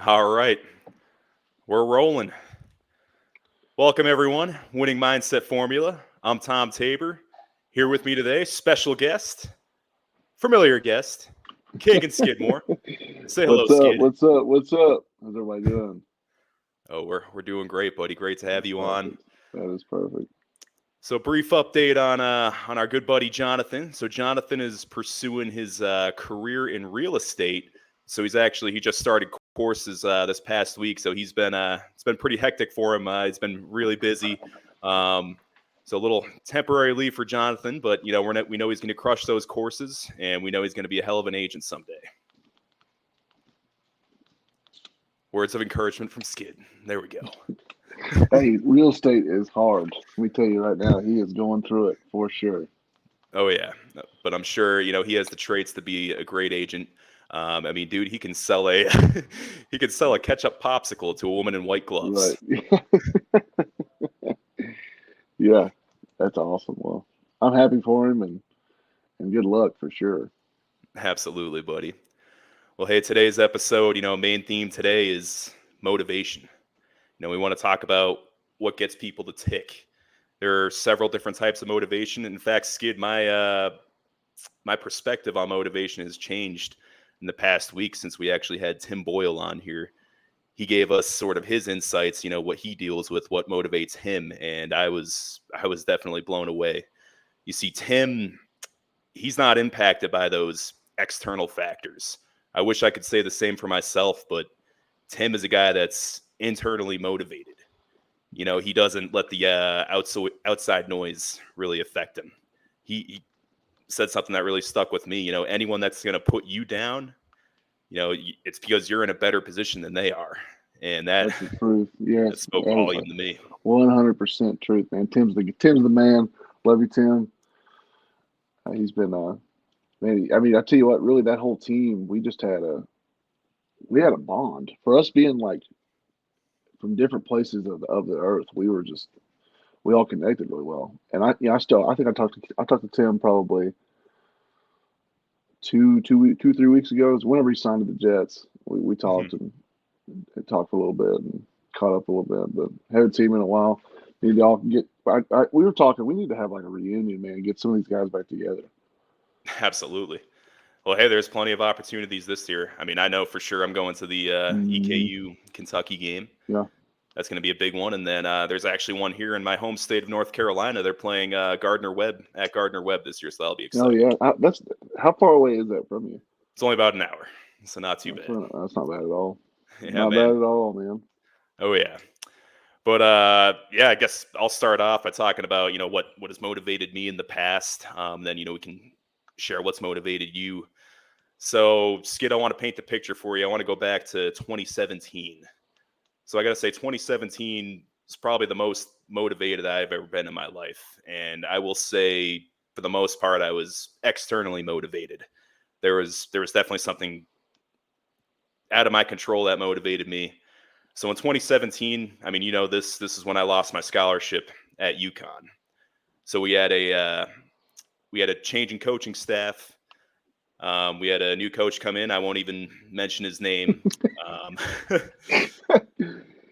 All right, we're rolling. Welcome, everyone. Winning Mindset Formula. I'm Tom Tabor. Here with me today, special guest, familiar guest, Kagen Skidmore. Say hello, What's up? Skid. What's up? What's up? How's everybody doing? Oh, we're doing great, buddy. Great to have That's you on. perfect. That is perfect. So, brief update on our good buddy Jonathan. So, Jonathan is pursuing his career in real estate. So he just started courses this past week. So it's been pretty hectic for him. He's been really busy. Um, so a little temporary leave for Jonathan, but we know he's going to crush those courses, and we know he's going to be a hell of an agent someday. Words of encouragement from Skid. There we go. Hey, real estate is hard. Let me tell you right now, he is going through it for sure. Oh yeah, but I'm sure he has the traits to be a great agent. I mean, dude, he can sell a he can sell a ketchup popsicle to a woman in white Right. gloves. Yeah, that's awesome. Well, I'm happy for him and good luck for sure. Absolutely, buddy. Well, hey, today's episode, main theme today is motivation. We want to talk about what gets people to tick. There are several different types of motivation. In fact, Skid, my perspective on motivation has changed in the past week since we actually had Tim Boyle on here. He gave us sort of his insights, what he deals with, what motivates him, and I was definitely blown away. You see, Tim, he's not impacted by those external factors. I wish I could say the same for myself, but Tim is a guy that's internally motivated. He doesn't let the outside noise really affect him. He said something that really stuck with me. Anyone that's going to put you down, it's because you're in a better position than they are, and that That's the truth. that Yes, spoke that is volume to me. 100% truth, man. Tim's the man. Love you, Tim. He's been man. I mean, I tell you what, really, that whole team, we had a bond for us being like from different places of the earth. We all connected really well. And I think I talked to Tim probably 3 weeks ago. It was whenever he signed to the Jets. We Mhm. talked and talked for a little bit and caught up a little bit, but haven't seen him in a while. Need to all get. We were talking. We need to have like a reunion, man. Get some of these guys back together. Absolutely. Well, hey, there's plenty of opportunities this year. I mean, I know for sure I'm going to the Mm, EKU Kentucky game. yeah. That's going to be a big one. And then there's actually one here in my home state of North Carolina. They're playing Gardner Webb at Gardner Webb this year, so that'll be Oh exciting. yeah. That's how far away is that from you? It's only about an hour, so not too bad. That's not bad at all. Yeah, Not bad man. at all, man. Oh yeah. But yeah, I guess I'll start off by talking about what has motivated me in the past. Then we can share what's motivated you. So Skid, I want to paint the picture for you. I want to go back to 2017. So I got to say, 2017 is probably the most motivated I've ever been in my life, and I will say, for the most part, I was externally motivated. There was definitely something out of my control that motivated me. So in 2017, I mean, this is when I lost my scholarship at UConn. So we had a change in coaching staff. We had a new coach come in. I won't even mention his name. Um,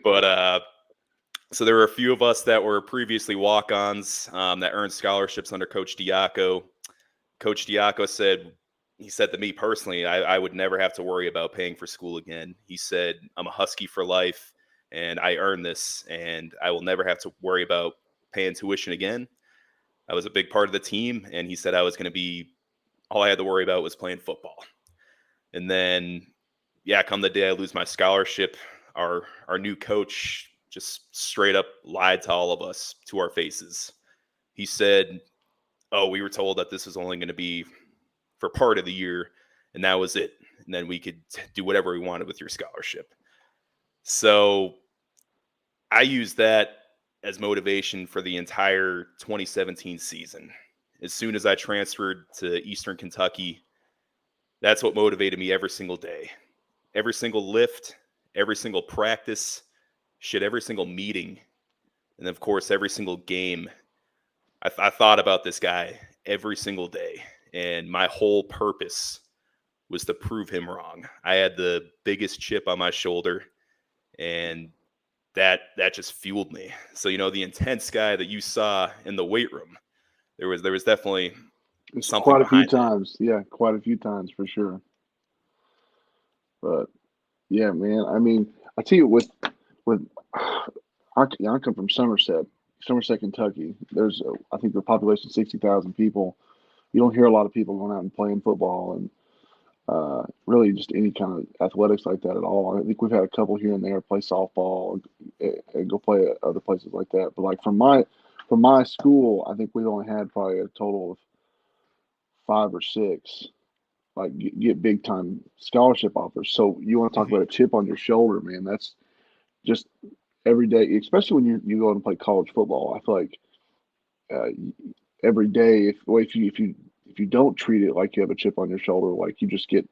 but so there were a few of us that were previously walk-ons that earned scholarships under Coach Diaco. Coach Diaco he said to me personally, I would never have to worry about paying for school again. He said, I'm a Husky for life, and I earned this, and I will never have to worry about paying tuition again. I was a big part of the team, and he said I was going to be all I had to worry about was playing football. And then, yeah, come the day I lose my scholarship, our new coach just straight up lied to all of us to our faces. He said, "Oh, we were told that this was only going to be for part of the year, and that was it. And then we could do whatever we wanted with your scholarship." So I used that as motivation for the entire 2017 season. As soon as I transferred to Eastern Kentucky, that's what motivated me every single day. Every single lift, every single practice, shit, every single meeting, and of course, every single game. I thought about this guy every single day, and my whole purpose was to prove him wrong. I had the biggest chip on my shoulder, and that just fueled me. So, the intense guy that you saw in the weight room, there was definitely It's something quite a few behind it. times. Yeah, quite a few times for sure. But yeah, man. I mean, I tell you, with I come from Somerset, Kentucky. I think the population 60,000 people. You don't hear a lot of people going out and playing football and really just any kind of athletics like that at all. I think we've had a couple here and there play softball and go play at other places like that. But like from my school, I think we've only had probably a total of 5 or 6 like get big time scholarship offers. So you want to talk Mhm. about a chip on your shoulder, man? That's just every day, especially when you go and play college football. I feel like uh, every day, if you don't treat it like you have a chip on your shoulder, like you just get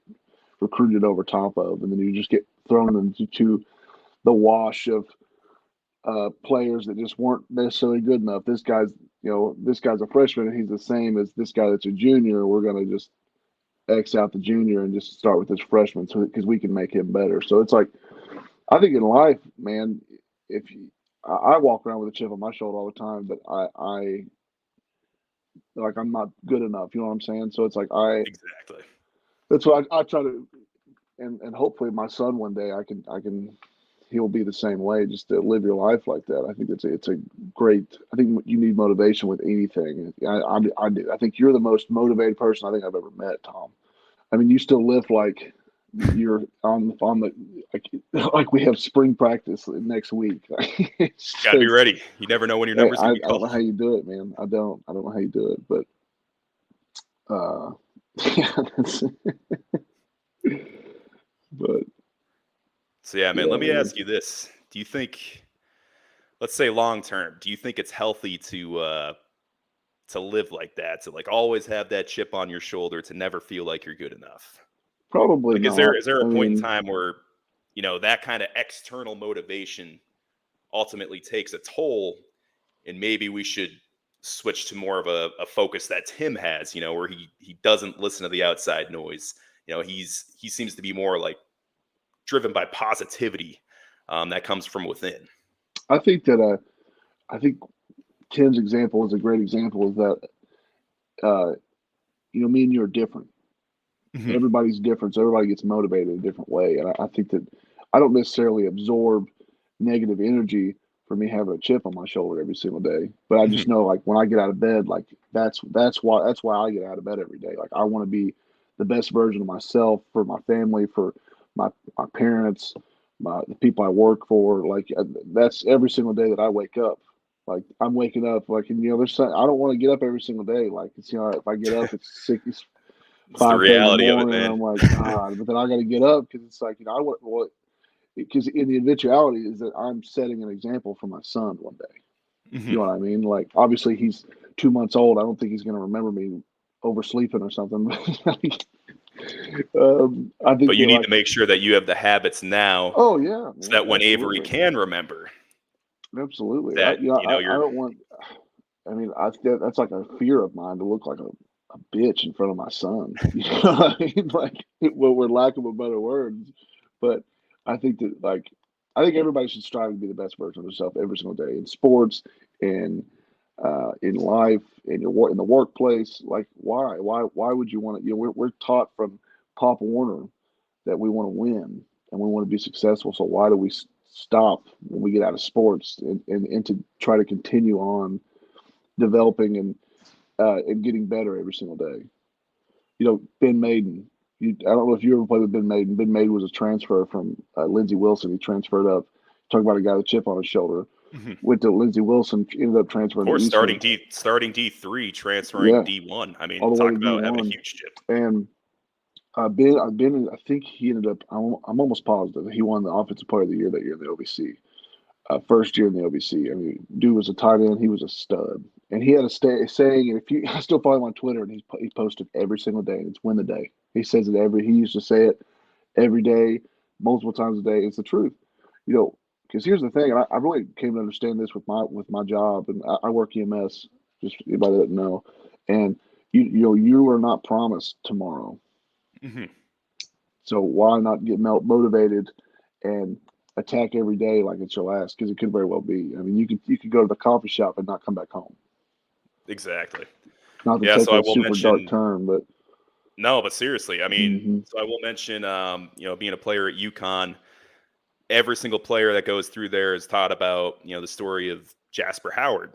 recruited over top of, and then you just get thrown into the wash of players that just weren't necessarily good enough. This guy's a freshman and he's the same as this guy that's a junior. We're gonna just X out the junior and just start with this freshman, so because we can make him better. So it's like I think in life, man, if you, I walk around with a chip on my shoulder all the time, but I like I'm not good enough. You know what I'm saying? So it's like Exactly. that's why I try to and hopefully my son one day I can he'll be the same way. Just to live your life like that. I think it's a great. I think you need motivation with anything. I do. I think you're the most motivated person I think I've ever met, Tom. I mean, you still live like you're on the like we have spring practice next week. It's Got to be just ready. You never know when your number's I going to be don't know called. how you do it, man. I don't know how you do it, but uh, yeah, but So yeah, man, yeah, let me man. ask you this: Do you think, let's say long term, do you think it's healthy to live like that, to like always have that chip on your shoulder, to never feel like you're good enough? Probably Like, is there not. is there I a point in mean, time where that kind of external motivation ultimately takes a toll, and maybe we should switch to more of a focus that Tim has, where he doesn't listen to the outside noise. He seems to be more like driven by positivity that comes from within. I think that I think Tim's example is a great example. Is that uh, me and you are different. Mhm. Everybody's different, so everybody gets motivated a different way. And I think that I don't necessarily absorb negative energy for me having a chip on my shoulder every single day. But I Mhm. just know, like when I get out of bed, like that's why I get out of bed every day. Like I want to be the best version of myself for my family, for my parents, the people I work for. Like that's every single day that I wake up. Like I'm waking up, like and I don't want to get up every single day. Like it's if I get up, it's 5:30 in the Reality of it, morning, and man. I'm like, God, but then I got to get up because it's like I want what because in the eventuality is that I'm setting an example for my son one day. You Mhm. know what I mean? Like obviously he's 2 months old. I don't think he's going to remember me oversleeping or something. I think But you that need to like, make sure that you have the habits now, oh yeah, so man, that when Avery absolutely, can remember absolutely. that, I you're don't want. I mean, that's like a fear of mine to look like a bitch in front of my son. You know what I mean? Like, well, we're lack of a better words, but I think that like I think everybody should strive to be the best version of themselves every single day in sports, in life, in the workplace. Like, why would you want to? We're taught from Pop Warner that we want to win and we want to be successful. So why do we stop when we get out of sports and to try to continue on developing and getting better every single day? Ben Maiden. I don't know if you ever played with Ben Maiden. Ben Maiden was a transfer from Lindsey Wilson. He transferred up. Talk about a guy with a chip on his shoulder. Mhm. Went to Lindsey Wilson. Ended up Of transferring to course, Eastern. starting D3, transferring Yeah, D1. I all mean, the way talk to D about having a one. huge chip. And I've been. I think he ended up. I'm almost positive he won the offensive player of the year that year in the OVC. First year in the OVC. I mean, dude was a tight end. He was a stud, and he had a saying. And if you, I still follow him on Twitter, and he posted every single day. And it's win the day. He says it every. He used to say it every day, multiple times a day. It's the truth, Because here's the thing, and I really came to understand this with my job, and I work EMS. Just anybody that doesn't know, and you are not promised tomorrow. Mhm. So why not get motivated and attack every day like it's your last? Because it could very well be. I mean, you could go to the coffee shop and not come back home. Exactly. Not to Yeah. take So I a will super dark mention. turn, but No, but seriously, I mean, hmm so I will mention, being a player at UConn, every single player that goes through there is taught about, the story of Jasper Howard.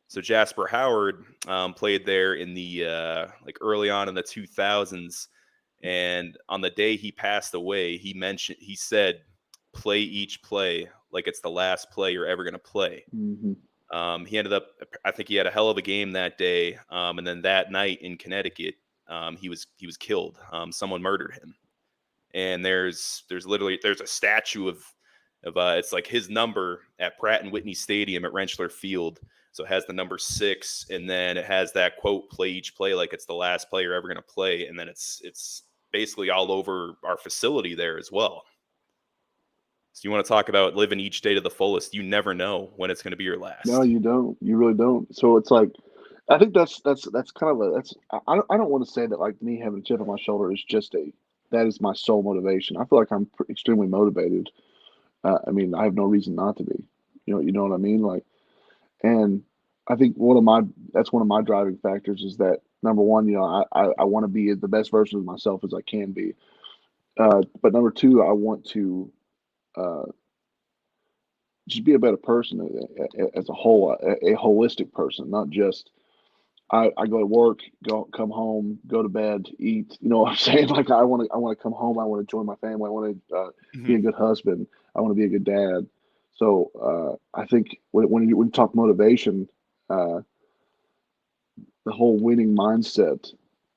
So Jasper Howard played there in the like early on in the 2000s, and on the day he passed away, he said, "Play each play like it's the last play you're ever going to play." hmm He ended up, I think he had a hell of a game that day, and then that night in Connecticut, he was killed. Someone murdered him, and there's a statue of it's like his number at Pratt and Whitney Stadium at Rentschler Field. So it has the number 6, and then it has that quote, "Play each play like it's the last play you're ever going to play," and then it's basically all over our facility there as well. So you want to talk about living each day to the fullest? You never know when it's going to be your no, last. you don't. You really don't. So it's like, I think that's kind of a that's I don't want to say that like me having a chip on my shoulder is just a that is my sole motivation. I feel like I'm extremely motivated. I mean, I have no reason not to be. You know what I mean? Like, and I think that's one of my driving factors is that number one, I want to be the best version of myself as I can be. But number two, I want to uh, just be a better person as a whole, a holistic person, not just I go to work, come home, go to bed, eat. You know what I'm saying? Like I want to come home. I want to join my family. I want to be a Mhm. good husband. I want to be a good dad. So I think when you talk motivation, uh, the whole winning mindset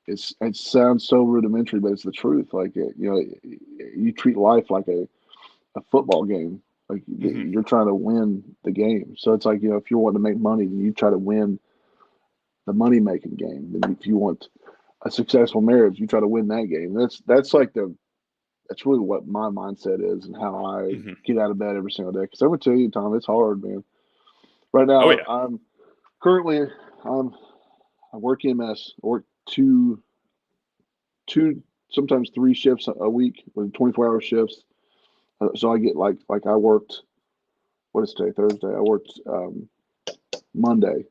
it sounds so rudimentary, but it's the truth. Like you treat life like a football game. Like Mhm. you're trying to win the game. So it's like if you're wanting to make money, then you try to win the money making game. And if you want a successful marriage, you try to win that game. That's really what my mindset is and how I Mhm. get out of bed every single day. Because I'm gonna tell you, Tom, it's hard, man. Right Oh now, yeah. I'm currently I'm I work EMS. I work two sometimes three shifts a week with 24-hour shifts. So I get like I worked. What is today? Thursday. I worked Monday.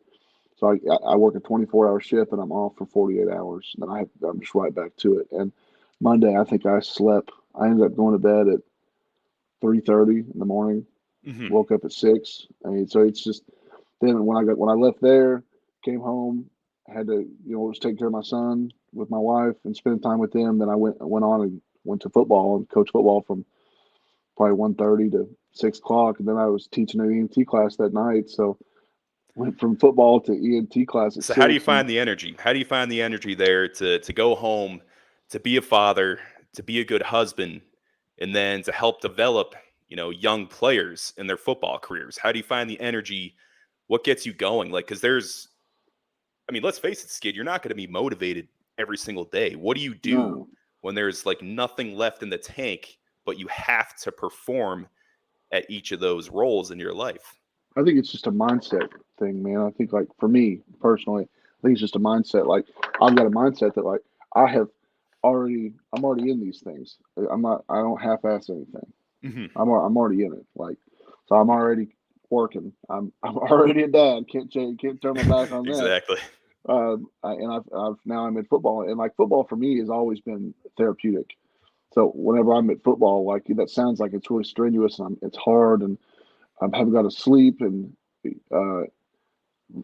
So I work a 24-hour shift and I'm off for 48 hours. And then I'm just right back to it. And Monday, I think I slept. I ended up going to bed at 3:30 in the morning. Mhm. Woke up at 6. I mean, so it's just then when I left there, came home, had to just take care of my son with my wife and spend time with them. Then I went on and went to football and coached football from probably 1:30 to 6 o'clock. And then I was teaching an EMT class that night. So went from football to EMT class at So how do you 6. And find the energy? How do you find the energy there to go home, to be a father, to be a good husband, and then to help develop, young players in their football careers? How do you find the energy? What gets you going? Like, because I mean, let's face it, Skid, you're not going to be motivated every single day. What do you do no, when there's like nothing left in the tank, but you have to perform at each of those roles in your life? I think it's just a mindset thing, man. I think like for me personally, I think it's just a mindset. Like I've got a mindset that like I have I'm already in these things. I don't half-ass anything. Hmm. I'm already in it. Like so I'm already working. I'm already a dad. Can't turn my back on that. Exactly. And I've now I'm in football, and like football for me has always been therapeutic. So whenever I'm at football, like that sounds like it's really strenuous and it's hard, and I haven't got to sleep. And uh,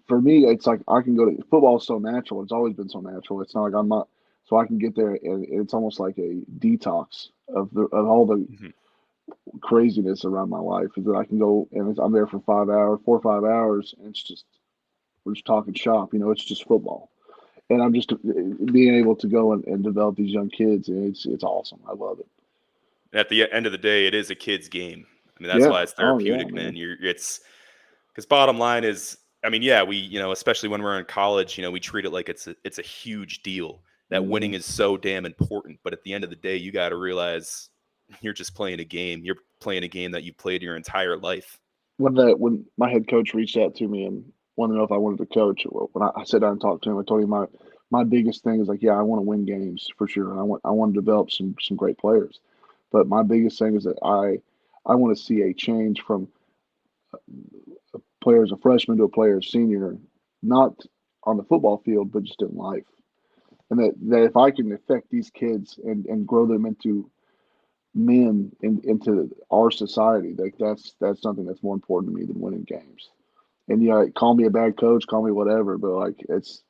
for me, it's like I can go to football is so natural. It's always been so natural. It's not like I'm not. So I can get there, and it's almost like a detox of all the Hmm. craziness around my life. Is that I can go and I'm there for 5 hours, 4 or 5 hours, and it's just we're just talking shop. It's just football, and I'm just being able to go and develop these young kids, and it's awesome. I love it. At the end of the day, it is a kid's game. I mean, that's Yeah. why it's Oh yeah, therapeutic, man. man. It's because bottom line is, I mean, yeah, we, especially when we're in college, we treat it like it's a huge deal. That hmm winning is so damn important. But at the end of the day, you got to realize you're just playing a game. You're playing a game that you've played your entire life. When my head coach reached out to me and wanted to know if I wanted to coach, when I sat down and talked to him, I told him my my biggest thing is like, yeah, I want to win games for sure, and I want to develop some great players. But my biggest thing is that I want to see a change from a player as a freshman to a player as senior, not on the football field, but just in life. And that if I can affect these kids and grow them into men into our society, like that's something that's more important to me than winning games. And call me a bad coach, call me whatever, but like it's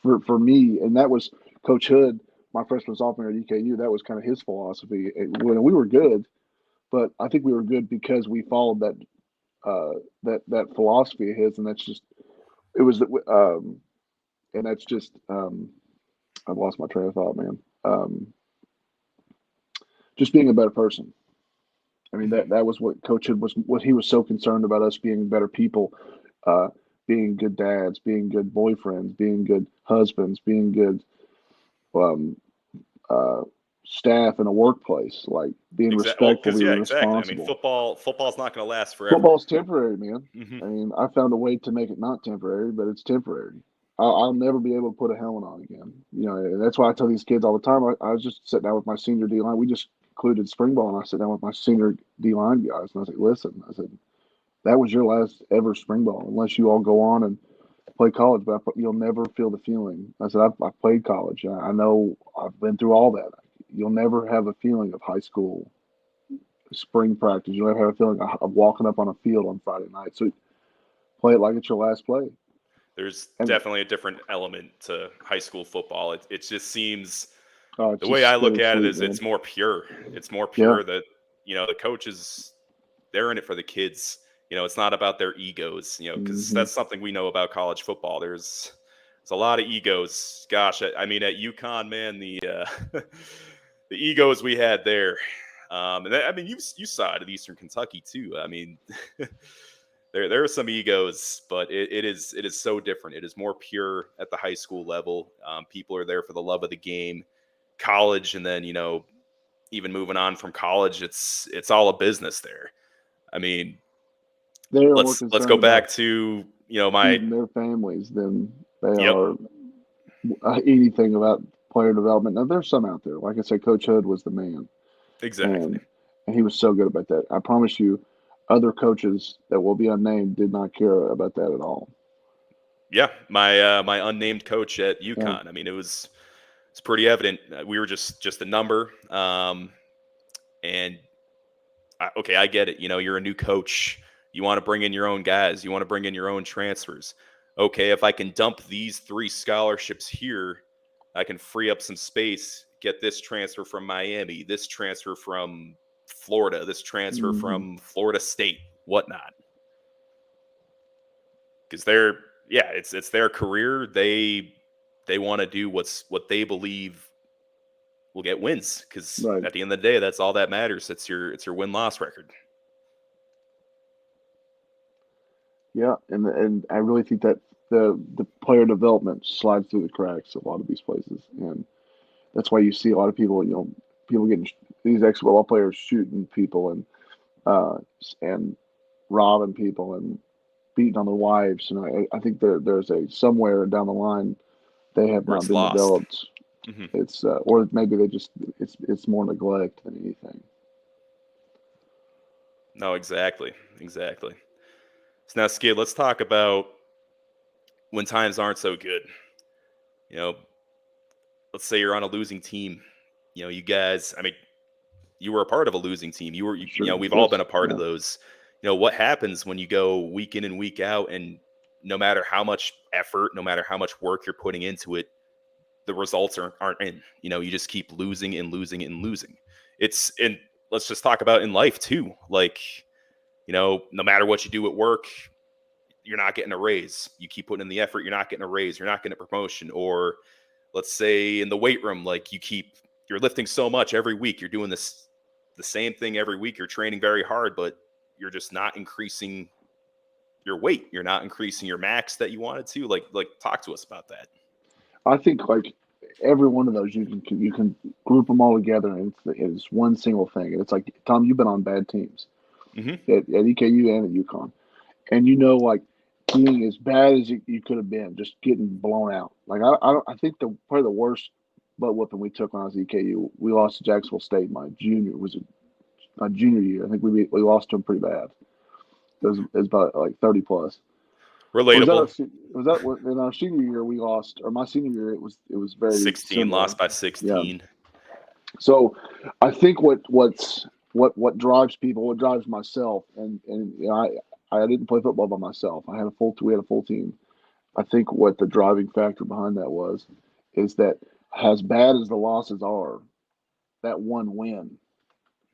for me, and that was Coach Hood, my freshman sophomore at EKU. That was kind of his philosophy. When we were good, but I think we were good because we followed that philosophy of his, and that's just it was and that's just I've lost my train of thought, man. Just being a better person. I mean that was what Coach Hood was. What he was so concerned about us being better people, uh, being good dads, being good boyfriends, being good husbands, being good um, uh, staff in a workplace, like being Exactly. Well, respectful, because being yeah, exactly. I mean, responsible. football's not going to last forever. Football's temporary, man. Hmm. I mean, I found a way to make it not temporary, but it's temporary. I'll never be able to put a helmet on again. And that's why I tell these kids all the time. I was just sitting down with my senior D line. We just concluded spring ball, and I sat down with my senior D line guys, and I was like, "Listen," I said, "that was your last ever spring ball, unless you all go on and play college, but you'll never feel the feeling." I said, "I played college. I know. I've been through all that. You'll never have a feeling of high school spring practice. You'll never have a feeling of walking up on a field on Friday night. So play it like it's your last play." There's And definitely a different element to high school football. It just seems it's the way just I look at it bittersweet, is man. it's more pure. It's more Yeah. pure that the coaches, they're in it for the kids. It's not about their egos. Because Hmm. that's something we know about college football. There's a lot of egos. Gosh, I mean at UConn, man, the the egos we had there. I mean, you saw it at Eastern Kentucky too. I mean, there are some egos, but it is so different. It is more pure at the high school level. People are there for the love of the game. College, and then even moving on from college, it's all a business there. I mean, They are more let's concerned go about back to my feeding their families than they yep, are anything about player development. Now, there's some out there. Like I said, Coach Hood was the man, exactly. and he was so good about that. I promise you, other coaches that will be unnamed did not care about that at all. Yeah, my unnamed coach at Yeah. UConn. I mean, it's pretty evident. We were just a number. And okay, I get it. You're a new coach. You want to bring in your own guys. You want to bring in your own transfers. Okay, if I can dump these 3 scholarships here, I can free up some space. Get this transfer from Miami, this transfer from Florida, this transfer Hmm. from Florida State, whatnot. Because yeah, it's their career. They want to do what they believe will get wins. Because Right. at the end of the day, that's all that matters. It's your win loss record. Yeah, and I really think that the player development slides through the cracks a lot of these places, and that's why you see a lot of people, people getting these ex-football players shooting people uh, and robbing people and beating on their wives, and I think there's a somewhere down the line they have Where not it's been lost. developed. Hmm. It's or maybe they just it's more neglect than anything. No, exactly. So now, Skid, let's talk about when times aren't so good. You know, let's say you're on a losing team. You guys. I mean, you were a part of a losing team. Sure. We've all been Yes. a part of Yeah. those. What happens when you go week in and week out, and no matter how much effort, no matter how much work you're putting into it, the results aren't in. You just keep losing and losing and losing. It's and let's just talk about in life too. Like, no matter what you do at work, you're not getting a raise. You keep putting in the effort, you're not getting a raise, you're not getting a promotion. Or let's say in the weight room, like you're lifting so much every week, you're doing the same thing every week, you're training very hard, but you're just not increasing your weight. You're not increasing your max that you wanted to. Like talk to us about that. I think like every one of those you can group them all together and it's one single thing. And it's like Tom, you've been on bad teams Hmm. at EKU and at UConn, and like being as bad as you could have been, just getting blown out. Like I think probably the worst butt whooping we took when I was at EKU, we lost to Jacksonville State my junior year. I think we lost to them pretty bad. It was about like 30 plus. Or Relatable. was that in our senior year we lost, or my senior year it was very 16, similar. lost by Yeah. 16. So I think what drives people, what drives myself, and I didn't play football by myself. We had a full team. I think what the driving factor behind that is that as bad as the losses are, that one win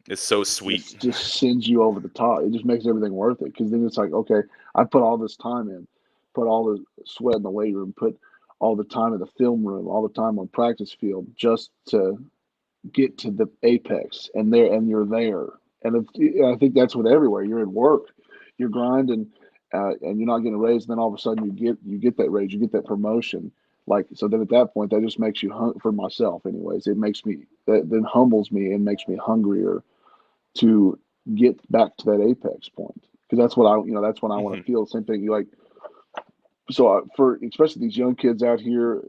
It's so sweet. just sends you over the top. It just makes everything worth it, because then it's like, okay, I put all this time in, put all the sweat in the weight room, put all the time in the film room, all the time on practice field, just to get to the apex, and you're there. And I think that's with everywhere. You're at work, you're grinding, and you're not getting a raise. And then all of a sudden you get that raise, you get that promotion. Like, so then at that point, that just makes you for myself, anyways. It makes me that then humbles me and makes me hungrier to get back to that apex point, because that's what that's when I want to feel. Same thing. Like, so for especially these young kids out here,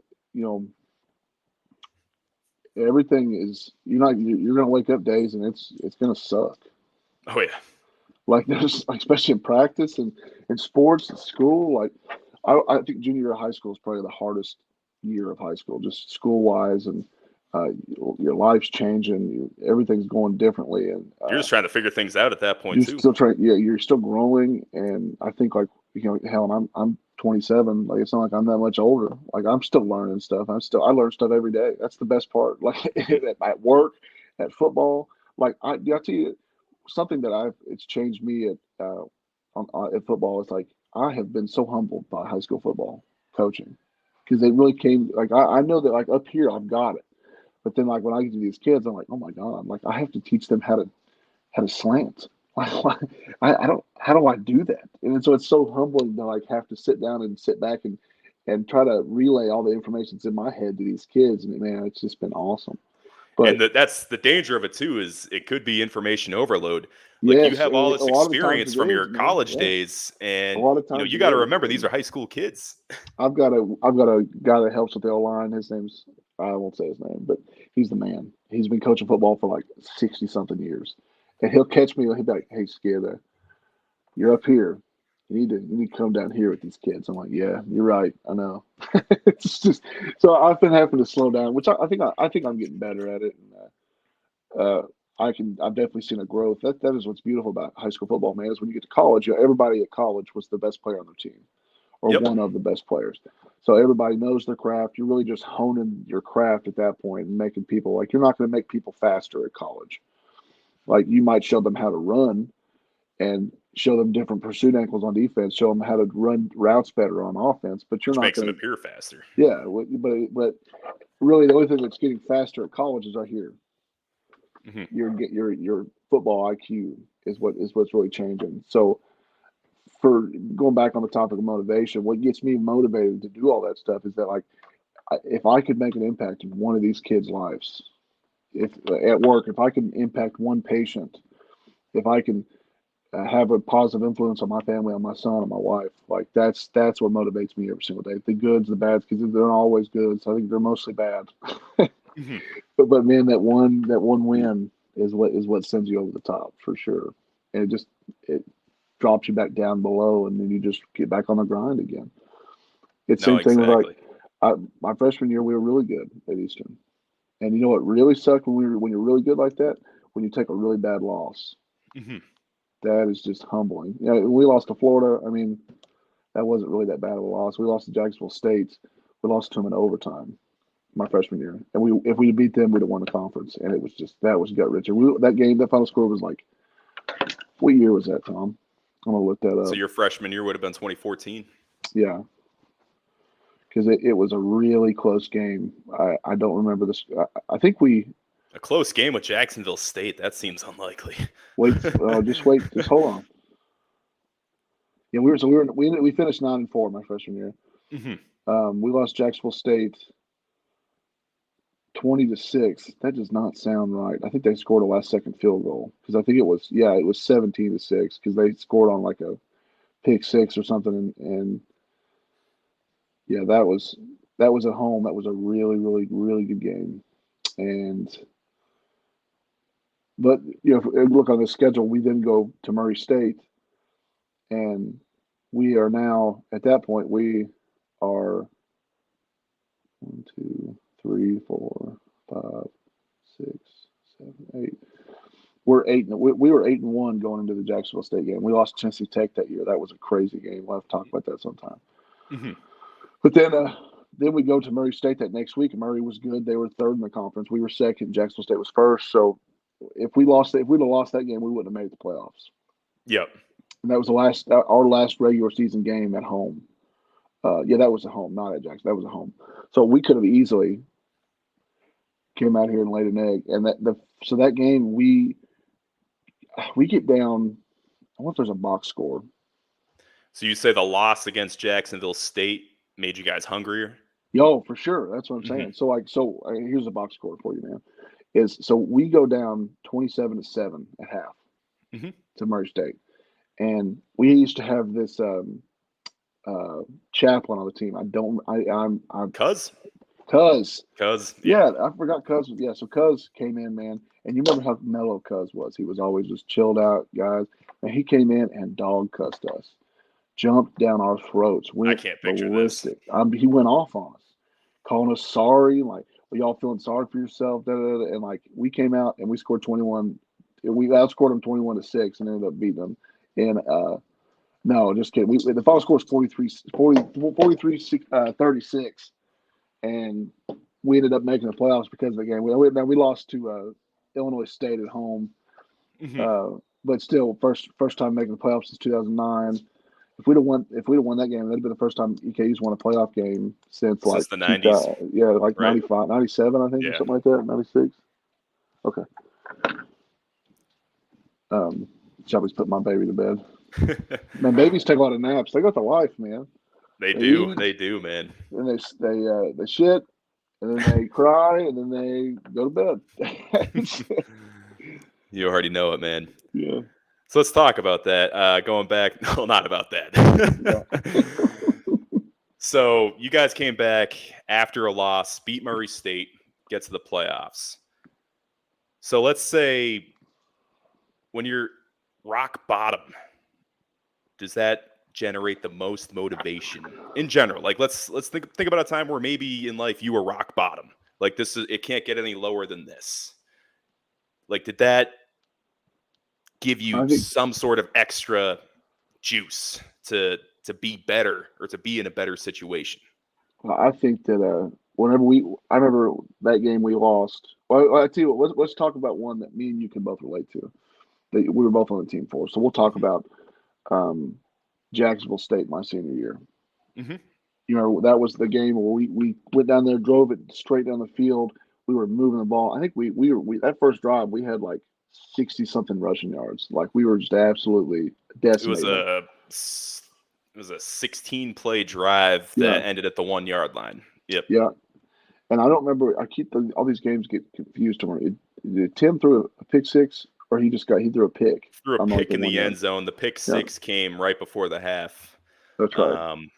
everything is you're gonna wake up days and it's gonna suck. Oh, yeah. Like, there's especially in practice and in sports and school. Like, I think junior year of high school is probably the hardest year of high school, just school wise, and your life's changing, everything's going differently, and You're just trying to figure things out at that point, you're too. still trying. Yeah, you're still growing, and I think, like, hell, and I'm 27. Like, it's not like I'm that much older. Like, I'm still learning stuff. I learn stuff every day. That's the best part. Like, at work, at football. Like, I tell you something that it's changed me at football. Is like, I have been so humbled by high school football coaching, because they really came. Like, I know that, like, up here I've got it, but then, like, when I get to these kids, I'm like, oh my god, like, I have to teach them how to slant. I don't. How do I do that? And so it's so humbling to, like, have to sit down and sit back and try to relay all the information that's in my head to these kids. And man, it's just been awesome. But And that's the danger of it, too, is it could be information overload. Like, you yes, have all a this lot of the times experience it from your is, man. college Yeah, days, a and lot of times you it got to is. remember these And are high school kids. I've got a guy that helps with the O line. His name's, I won't say his name, but he's the man. He's been coaching football for like 60 something years, and he'll catch me. He'll be like, "Hey, Skid, you're up here. You need to come down here with these kids." I'm like, "Yeah, you're right. I know." It's just, so I've been having to slow down, which I think I'm getting better at it. And I've definitely seen a growth. That is what's beautiful about high school football, man. Is when you get to college, everybody at college was the best player on their team, or Yep. one of the best players. So everybody knows their craft. You're really just honing your craft at that point and making people, like, you're not going to make people faster at college. Like, you might show them how to run and show them different pursuit ankles on defense, show them how to run routes better on offense, but you're Which not makes them going to. appear faster. Yeah, but really the only thing that's getting faster at college is right here. Hmm. Your football IQ is what's really changing. So, for going back on the topic of motivation, what gets me motivated to do all that stuff is that, like, if I could make an impact in one of these kids' lives, if at work, if I can impact one patient, if I can have a positive influence on my family, on my son, on my wife, like, that's what motivates me every single day. The goods, the bads, because they're not always good. So I think they're mostly bad. Hmm. But man, that one win is what sends you over the top for sure, and it drops you back down below, and then you just get back on the grind again. It's No, same thing with, like, exactly. my freshman year, we were really good at Eastern, and you know what really sucked when you're really good like that, when you take a really bad loss. Hmm. That is just humbling. Yeah, we lost to Florida. I mean, that wasn't really that bad of a loss. We lost to Jacksonville State. We lost to them in overtime my freshman year, and if we beat them, we'd have won the conference. And it was just, that was gut wrenching. That game, that final score was like, what year was that, Tom? I'm gonna look that So up. your freshman year would have been 2014. Yeah, because it was a really close game. I don't remember this. I think we A close game with Jacksonville State. That seems unlikely. just hold on. Yeah, we finished 9-4 my freshman year. Hmm. We lost Jacksonville State 20-6. That does not sound right. I think they scored a last second field goal, because I think it was 17-6, because they scored on like a pick six or something, and yeah, that was at home. That was a really, really, really good game. And but if you look on the schedule, we then go to Murray State, and we are now at that point we are 1, 2, 3, 4, 5, 6, 7, 8. We're 8. We were 8-1 going into the Jacksonville State game. We lost Tennessee Tech that year. That was a crazy game. We'll have to talk about that sometime. Mm-hmm. But then we go to Murray State that next week, and Murray was good. They were third in the conference. We were second. Jacksonville State was first. So if we'd have lost that game, we wouldn't have made the playoffs. Yep. And that was our last regular season game at home. Yeah, that was at home, not at Jackson. That was at home. So we could have easily came out here and laid an egg. And so that game we get down. I wonder if there's a box score. So you say the loss against Jacksonville State made you guys hungrier? Yo, for sure. That's what I'm saying. So here's a box score for you, man. So we go down 27-7 at half to Murray State, and we used to have this chaplain on the team. Cuz. Yeah, I forgot Cuz. Yeah, so Cuz came in, man, and you remember how mellow Cuz was. He was always just chilled out, guys. And he came in and dog cussed us, jumped down our throats, went I can't picture ballistic. He went off on us, calling us sorry, like, well, y'all feeling sorry for yourself, and like we came out and we scored 21. We outscored them 21-6 and ended up beating them. And no, just kidding. The final score was 36, and we ended up making the playoffs because of the game. We lost to Illinois State at home, but still, first time making the playoffs since 2009. If we'd have won that game, that'd have been the first time EKU's won a playoff game since like the 90s. Yeah, like right? 95, 97, I think, or something like that. 96. Okay. Shelby's put my baby to bed. Man, babies take a lot of naps. They got the life, man. They do. Eat, they do, man. And they shit, and then they cry, and then they go to bed. You already know it, man. Yeah. So let's talk about that. Going back, no, not about that. So you guys came back after a loss, beat Murray State, get to the playoffs. So let's say when you're rock bottom, does that generate the most motivation in general? Like let's think about a time where maybe in life you were rock bottom. Like it can't get any lower than this. Like did that give you some sort of extra juice to be better or to be in a better situation? Well, I think that I remember that game we lost. Well, I tell you what, let's talk about one that me and you can both relate to. That we were both on the team for. So we'll talk about Jacksonville State my senior year. Mm-hmm. You know, that was the game where we went down there, drove it straight down the field. We were moving the ball. I think we that first drive we had like 60-something rushing yards. Like we were just absolutely decimated. It was a 16-play drive that ended at the 1 yard line. Yep. Yeah. And I don't remember. I keep all these games get confused. Did Tim threw a pick six, or he threw a pick? Threw a pick in the end zone. The pick six came right before the half. That's right.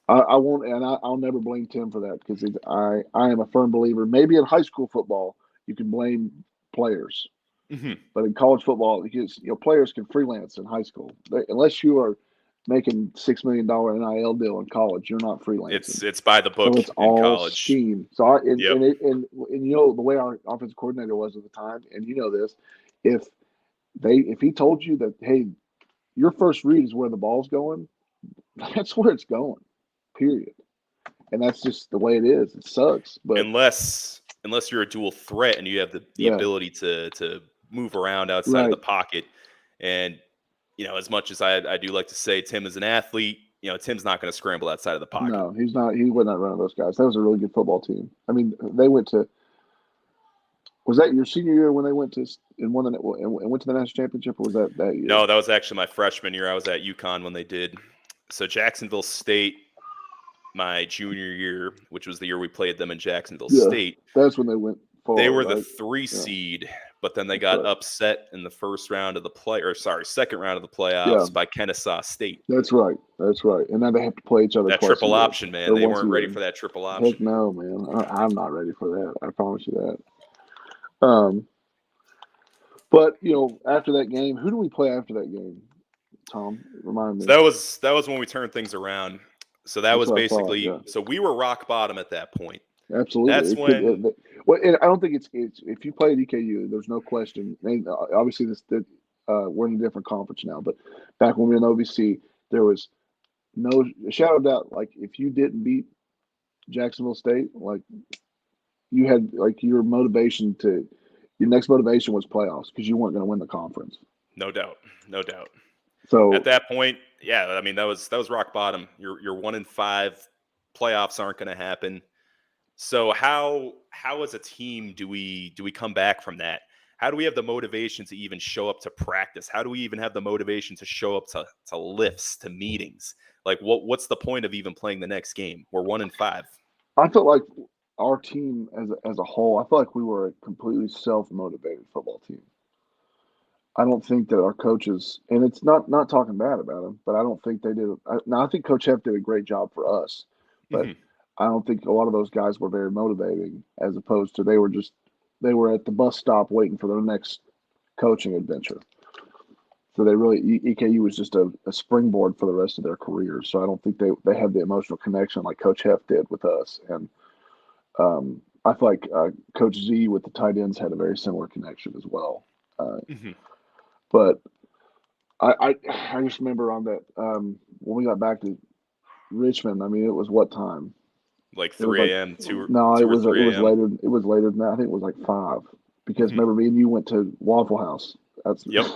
I won't, and I'll never blame Tim for that because I am a firm believer. Maybe in high school football you can blame players, but in college football, because players can freelance in high school unless you are making $6 million NIL deal in college. You're not freelancing. It's by the book. So it's in all college. scheme. So and the way our offensive coordinator was at the time, and you know this, if he told you that, hey, your first read is where the ball's going, that's where it's going. Period. And that's just the way it is. It sucks. But unless you're a dual threat and you have the ability to move around outside of the pocket. And, as much as I do like to say Tim is an athlete, Tim's not going to scramble outside of the pocket. No, he's not. He wasn't one of those guys. That was a really good football team. I mean, they went to – was that your senior year when they went to and won and went to the national championship, or was that year? No, that was actually my freshman year. I was at UConn when they did. So Jacksonville State, my junior year, which was the year we played them in Jacksonville State. That's when they went forward. They were the 3 seed, but then they That's got right. upset in the second round of the Yeah, playoffs by Kennesaw State. that's right. That's right. And now they have to play each other That twice a triple year option, man. or They once a weren't ready year. for that triple Heck option. no, man. I'm not ready for that. I promise you that. But after that game, who do we play after that game? Tom, remind So me. that was when we turned things around. So that That's was what I thought. basically Yeah, so we were rock bottom at that point. absolutely. That's It could. when Well, and I don't think it's if you play at EKU, there's no question. And obviously, we're in a different conference now. But back when we were in OVC, there was no shadow of doubt. Like if you didn't beat Jacksonville State, like you had like your next motivation was playoffs because you weren't going to win the conference. no doubt, no doubt. At So that point, yeah, I mean that was rock bottom. You're 1-5. Playoffs aren't going to happen. So how as a team do we come back from that? How do we have the motivation to even show up to practice? How do we even have the motivation to show up to lifts, to meetings? Like what's the point of even playing the next game? We're 1-5. I felt like our team as a whole, I felt like we were a completely self motivated football team. I don't think that our coaches, and it's not talking bad about them, but I don't think they did. Now I think Coach Hef did a great job for us, but Hmm. I don't think a lot of those guys were very motivating. As opposed to they were at the bus stop waiting for their next coaching adventure. So they really EKU was just a springboard for the rest of their careers. So I don't think they had the emotional connection like Coach Hef did with us, and I feel like Coach Z with the tight ends had a very similar connection as well. Uh, Hmm. but I just remember on that when we got back to Richmond. I mean, it was what time? Like It was like 3 a.m., 2 no, or it 3 was a.m. later. It was later than that. I think it was like 5 because Hmm. remember me and you went to Waffle House. That's Yep.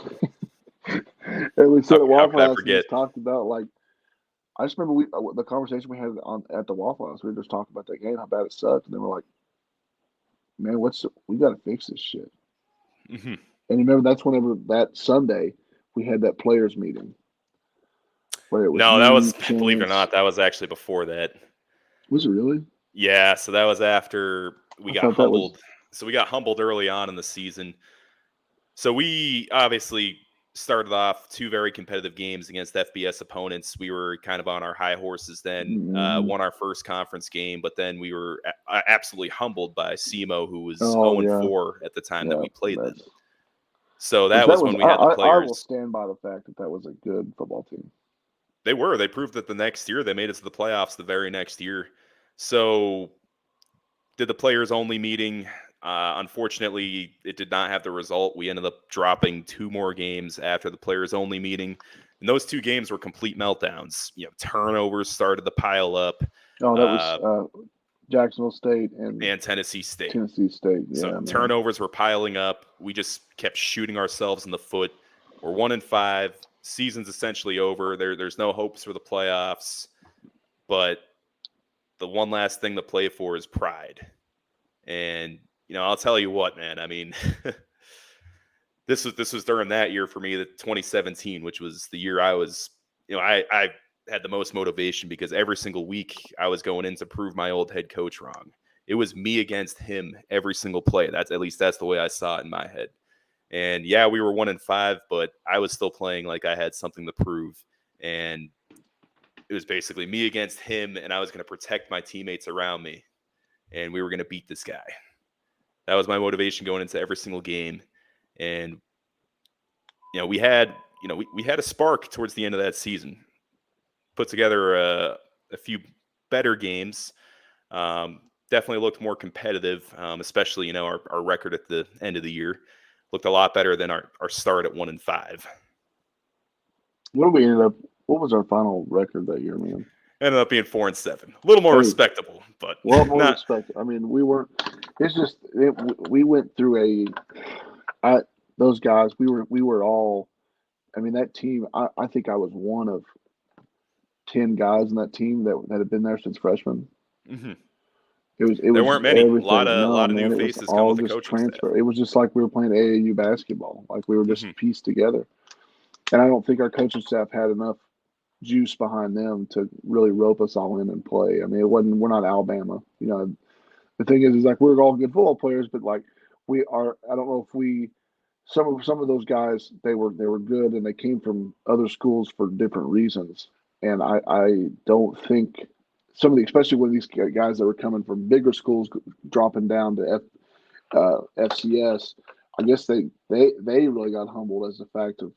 and we sat at How Waffle could I House and forget? just talked about like I just remember the conversation we had at the Waffle House. We were just talking about that game, how bad it sucked, and then we're like, man, we got to fix this shit. Hmm. And remember, that's whenever that Sunday we had that players meeting where it was No, that me, was believe it or Chance. not, that was actually before that. Was it really? Yeah, so that was after we I got thought that was. humbled. So we got humbled early on in the season. So we obviously started off 2 very competitive games against FBS opponents. We were kind of on our high horses then, Mhm. won our first conference game, but then we were absolutely humbled by SEMO, who was Oh yeah, 0-4 at the time that yeah. we played them. That's So which that that was was. when we had the I will players. stand by the fact that that was a good football team. They proved that the next year they made it to the playoffs the very next year. So did the players only meeting. Unfortunately, it did not have the result. We ended up dropping 2 more games after the players only meeting. And those 2 games were complete meltdowns. Turnovers started to pile up, Oh, that was uh, Jacksonville State and and Tennessee State. Tennessee State. So Yeah, man. turnovers were piling up. We just kept shooting ourselves in the foot. We're 1-5. Season's essentially over. There's no hopes for the playoffs. But the one last thing to play for is pride. And I'll tell you what, man. I mean, this was during that year for me, the 2017, which was the year I was, I had the most motivation because every single week I was going in to prove my old head coach wrong. It was me against him every single play. That's at least that's the way I saw it in my head. And yeah, we were 1-5, but I was still playing like I had something to prove. And it was basically me against him, and I was going to protect my teammates around me, and we were going to beat this guy. That was my motivation going into every single game. And we had we had a spark towards the end of that season. Put together a few better games. Definitely looked more competitive, especially our record at the end of the year looked a lot better than our start at 1-5. What did we ended up? What was our final record that year, man? Ended up being 4-7, a little more Hey, respectable, but a lot more not. respect. I mean, we weren't. It's just we went through I those guys. We were all. I mean, that team. I think I was one of 10 guys in that team that had been there since freshman. Mhm. It There was weren't just many. A lot everything. of a No, lot of new man, it was faces come all with the just coaching staff. transfer. It was just like we were playing AAU basketball. Like we were just Hmm. pieced together. And I don't think our coaching staff had enough juice behind them to really rope us all in and play. I mean, it wasn't. We're not Alabama. The thing is like we're all good football players, but like we are. I don't know if we some of those guys they were good and they came from other schools for different reasons. And I don't think some of the especially when these guys that were coming from bigger schools dropping down to FCS, I guess they really got humbled as the fact of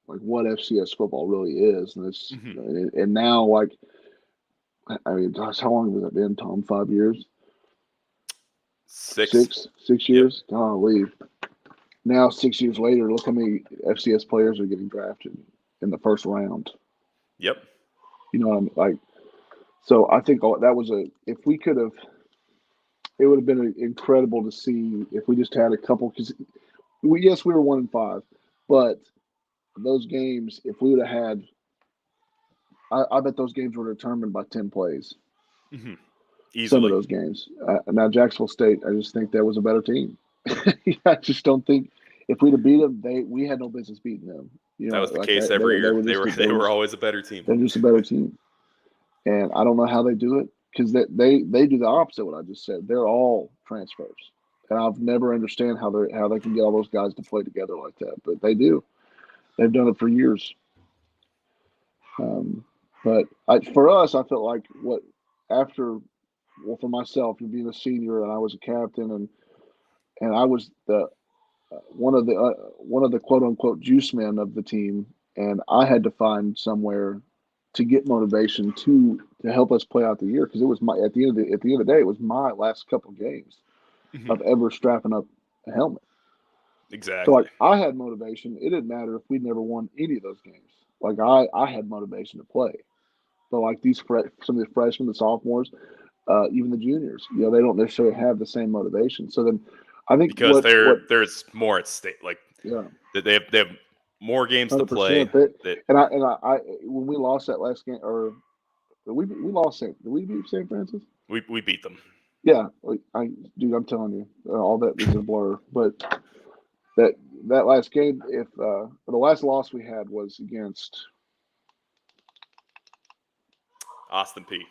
like what FCS football really is, and it's and now like I mean, gosh, how long has it been, Tom? 5 years, 6. 6 years. Golly. Now 6 years later, look how many FCS players are getting drafted in the first round. Yep. You know what I mean? Like, so I think that was if we could have, it would have been incredible to see if we just had a couple because yes, we were 1-5, but those games, if we would have had, I bet those games were determined by 10 plays. Easily. Some of those games. Now Jacksonville State, I just think that was a better team. I just don't think if we'd have beat them, we had no business beating them. You know, that was the case every year. They were always a better team. They're just a better team, and I don't know how they do it because they do the opposite of what I just said. They're all transfers, and I've never understand how they can get all those guys to play together like that, but they do. They've done it for years. But for us, I felt like for myself, being a senior and I was a captain and I was the one of the quote unquote juice men of the team, and I had to find somewhere to get motivation to help us play out the year because it was at the end of the day it was my last couple games of ever strapping up a helmet. Exactly. So like I had motivation. It didn't matter if we never won any of those games. Like I had motivation to play. But like some of the freshmen, the sophomores, even the juniors, they don't necessarily have the same motivation. So then, I think because there's more at stake. Like they have more games to play. And I when we lost that last game, or we lost did we beat St. Francis? We beat them. Yeah, dude, I'm telling you, all that was a blur. But that last game, if the last loss we had was against Austin P.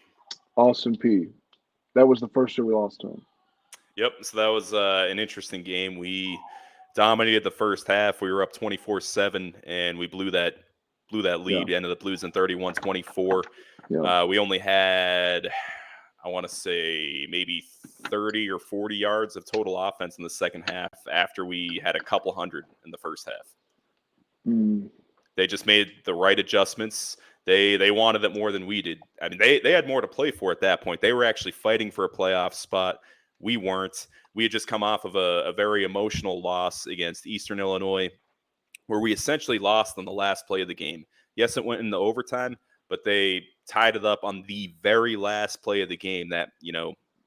That was the first year we lost to him. Yep. So that was an interesting game. We dominated the first half. We were up 24-7, and we blew that lead. We ended up losing 31-24. We only had, I want to say, maybe 30 or 40 yards of total offense in the second half after we had a couple hundred in the first half. They just made the right adjustments. They wanted it more than we did. I mean, they had more to play for at that point. They were actually fighting for a playoff spot. We weren't. We had just come off of a very emotional loss against Eastern Illinois, where we essentially lost on the last play of the game. Yes, it went into overtime, but they tied it up on the very last play of the game, that,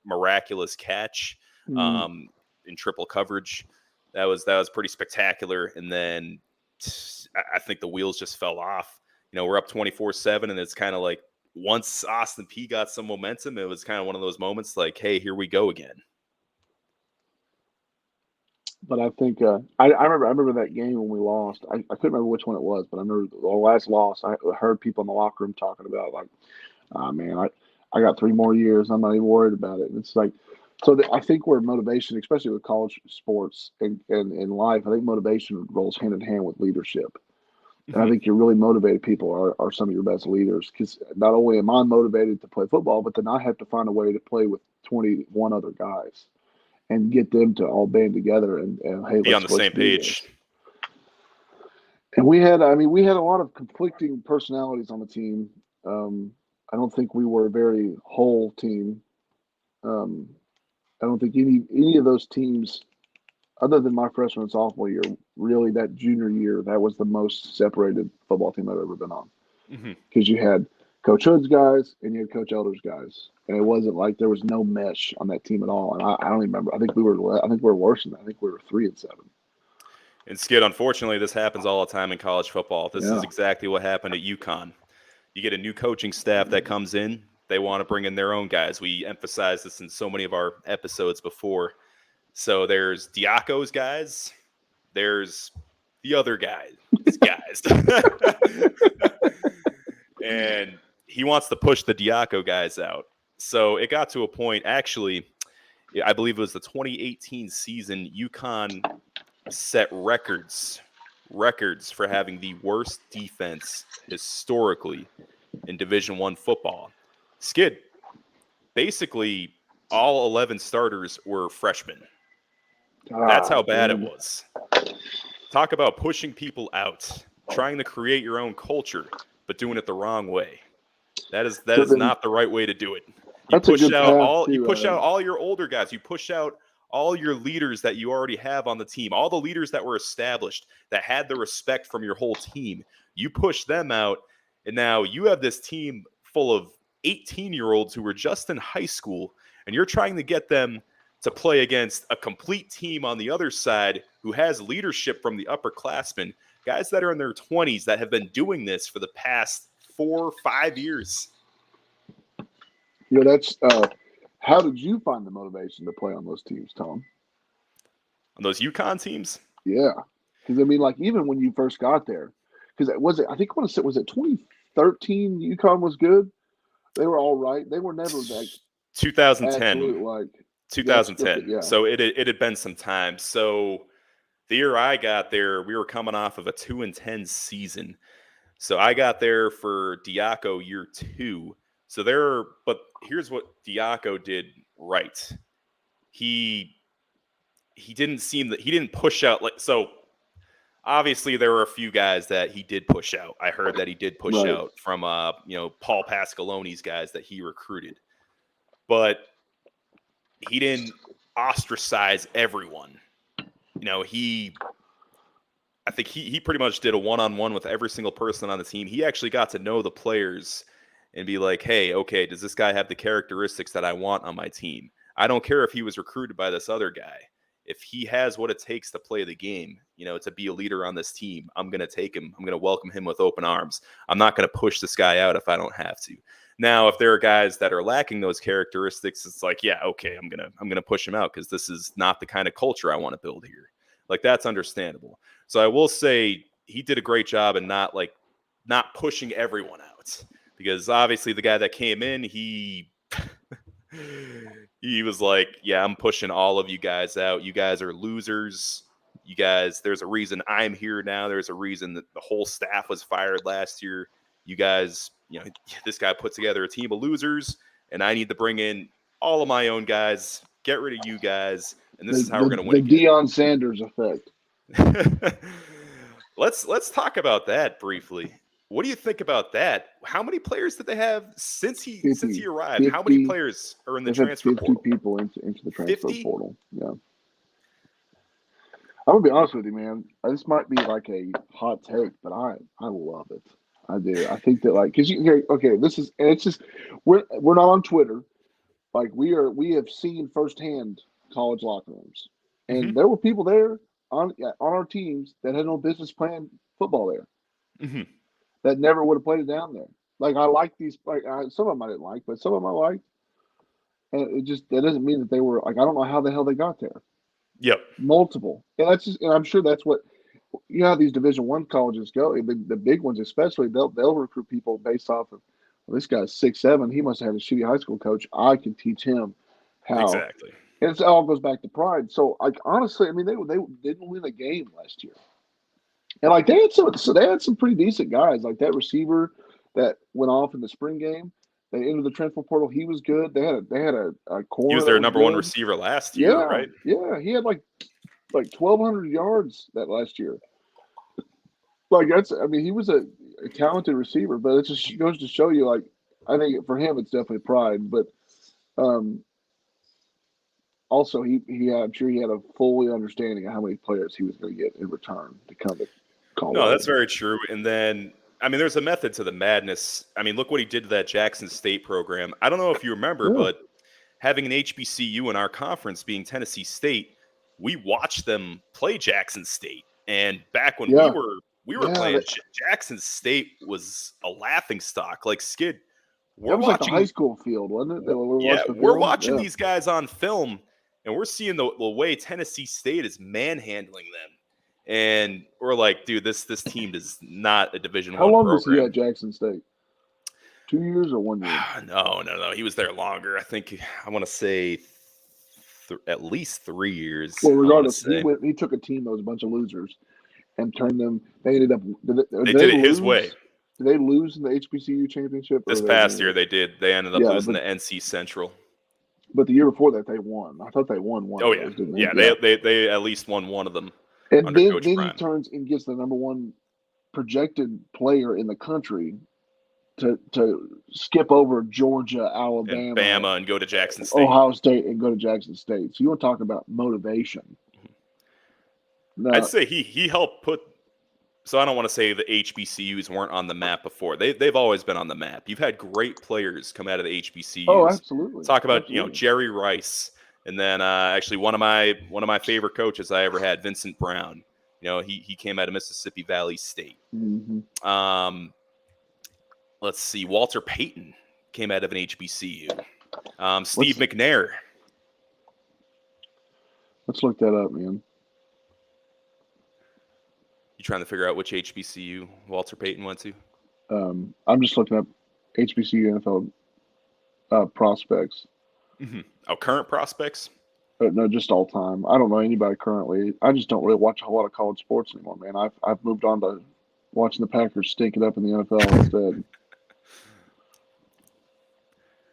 miraculous catch in triple coverage. That was pretty spectacular. And then I think the wheels just fell off. We're up 24-7, and it's kind of like once Austin P got some momentum, it was kind of one of those moments like, hey, here we go again. But I think I remember that game when we lost. I couldn't remember which one it was, but I remember the last loss. I heard people in the locker room talking about like, "Ah, man, I got 3 more years. I'm not even worried about it." And it's like, I think where motivation, especially with college sports and in life, I think motivation rolls hand in hand with leadership. And I think your really motivated people are some of your best leaders, because not only am I motivated to play football, but then I have to find a way to play with 21 other guys and get them to all band together and hey, be on the same page. And we had a lot of conflicting personalities on the team. I don't think we were a very whole team. I don't think any of those teams, other than my freshman and sophomore year, really that junior year, that was the most separated football team I've ever been on. Because you had Coach Hood's guys and you had Coach Elder's guys, and it wasn't like there was no mesh on that team at all. And I don't even remember. I think we were worse than that. I think we were 3-7. And Skid, unfortunately, this happens all the time in college football. This is exactly what happened at UConn. You get a new coaching staff that comes in. They want to bring in their own guys. We emphasized this in so many of our episodes before. So there's Diaco's guys. There's the other guys. And he wants to push the Diaco guys out. So it got to a point, actually, I believe it was the 2018 season, UConn set records for having the worst defense historically in Division I football. Skid, basically all 11 starters were freshmen. That's how bad it was. Talk about pushing people out, trying to create your own culture, but doing it the wrong way. That is not the right way to do it. You push out all your older guys. You push out all your leaders that you already have on the team, all the leaders that were established, that had the respect from your whole team. You push them out, and now you have this team full of 18-year-olds who were just in high school, and you're trying to get them to play against a complete team on the other side who has leadership from the upperclassmen, guys that are in their 20s that have been doing this for the past 4 or 5 years. That's how did you find the motivation to play on those teams, Tom? On those UConn teams? Yeah, because I mean, like even when you first got there, because was it 2013? UConn was good. They were all right. They were never like 2010. Absolute, like 2010. Yeah. So it had been some time. So the year I got there, we were coming off of a 2-10 season. So I got there for Diaco year 2. But here's what Diaco did right. He didn't push out so obviously there were a few guys that he did push out. I heard that he did push out from Paul Pascaloni's guys that he recruited. But he didn't ostracize everyone. I think he pretty much did a one-on-one with every single person on the team. He actually got to know the players and be like, hey, okay, does this guy have the characteristics that I want on my team? I don't care if he was recruited by this other guy. If he has what it takes to play the game, to be a leader on this team, I'm going to take him. I'm going to welcome him with open arms. I'm not going to push this guy out if I don't have to. Now, if there are guys that are lacking those characteristics, it's like, yeah, okay, I'm gonna push him out because this is not the kind of culture I want to build here. Like, that's understandable. So I will say he did a great job in not pushing everyone out, because obviously the guy that came in, he was like, yeah, I'm pushing all of you guys out. You guys are losers. You guys, there's a reason I'm here now. There's a reason that the whole staff was fired last year. You guys, this guy put together a team of losers, and I need to bring in all of my own guys, get rid of you guys, and this is how we're going to win. The Deion Sanders effect. Let's talk about that briefly. What do you think about that? How many players did they have since he arrived? 50, how many players are in the transfer 50 portal? People into the transfer 50? portal. Yeah. I'm gonna be honest with you, man. This might be like a hot take, but I love it. I do. I think that because it's just we're not on Twitter. Like we have seen firsthand college locker rooms, and there were people there on our teams that had no business playing football there, that never would have played it down there. Like I like these, some of them I didn't like, but some of them I liked, and that doesn't mean that they were like I don't know how the hell they got there. Yep, multiple, and I'm sure that's what. These Division I colleges go. The big ones, especially, they'll recruit people based off of, well, this guy's 6'7". He must have had a shitty high school coach. I can teach him how. Exactly. And it all goes back to pride. So, honestly, I mean, they didn't win a game last year, and they had some pretty decent guys. Like that receiver that went off in the spring game, they entered the transfer portal. He was good. They had a corner. He was their number one receiver last year, right? Yeah, he had like 1,200 yards that last year. He was a talented receiver, but it just goes to show you, I think for him it's definitely pride, but also I'm sure he had a fully understanding of how many players he was going to get in return to come to Colorado. No, that's very true. And then, there's a method to the madness. Look what he did to that Jackson State program. I don't know if you remember, but having an HBCU in our conference being Tennessee State, we watched them play Jackson State. And back when we were playing, Jackson State was a laughingstock. Like, Skid, we're watching like the high school field, wasn't it? We're watching these guys on film, and we're seeing the way Tennessee State is manhandling them. And we're like, dude, this team is not a Division I program. How long was he at Jackson State? 2 years or 1 year? No. He was there longer. I think I want to say at least 3 years. Well, I want to regardless, say he took a team that was a bunch of losers and turned them. They ended up. they did it his way. Did they lose in the HBCU championship? This past year they did. They ended up losing the NC Central. But the year before that they won. I thought they won one. Oh of yeah, those, didn't they? yeah. They at least won one of them. And under then Coach he Prime. turns and gets the number one projected player in the country to skip over Georgia, Alabama, and Bama, and go to Jackson State, Ohio State, and go to Jackson State. So you want to talk about motivation? No, I'd say he helped put. So I don't want to say the HBCUs weren't on the map before. They've always been on the map. You've had great players come out of the HBCUs. Oh, absolutely. Talk about Jerry Rice, and then actually one of my favorite coaches I ever had, Vincent Brown. He came out of Mississippi Valley State. Mm-hmm. Let's see, Walter Payton came out of an HBCU. Steve McNair. Let's look that up, man. You trying to figure out which HBCU Walter Payton went to? I'm just looking up HBCU NFL prospects. Mm-hmm. Oh, current prospects? No, just all time. I don't know anybody currently. I just don't really watch a whole lot of college sports anymore, man. I've moved on to watching the Packers stink it up in the NFL instead.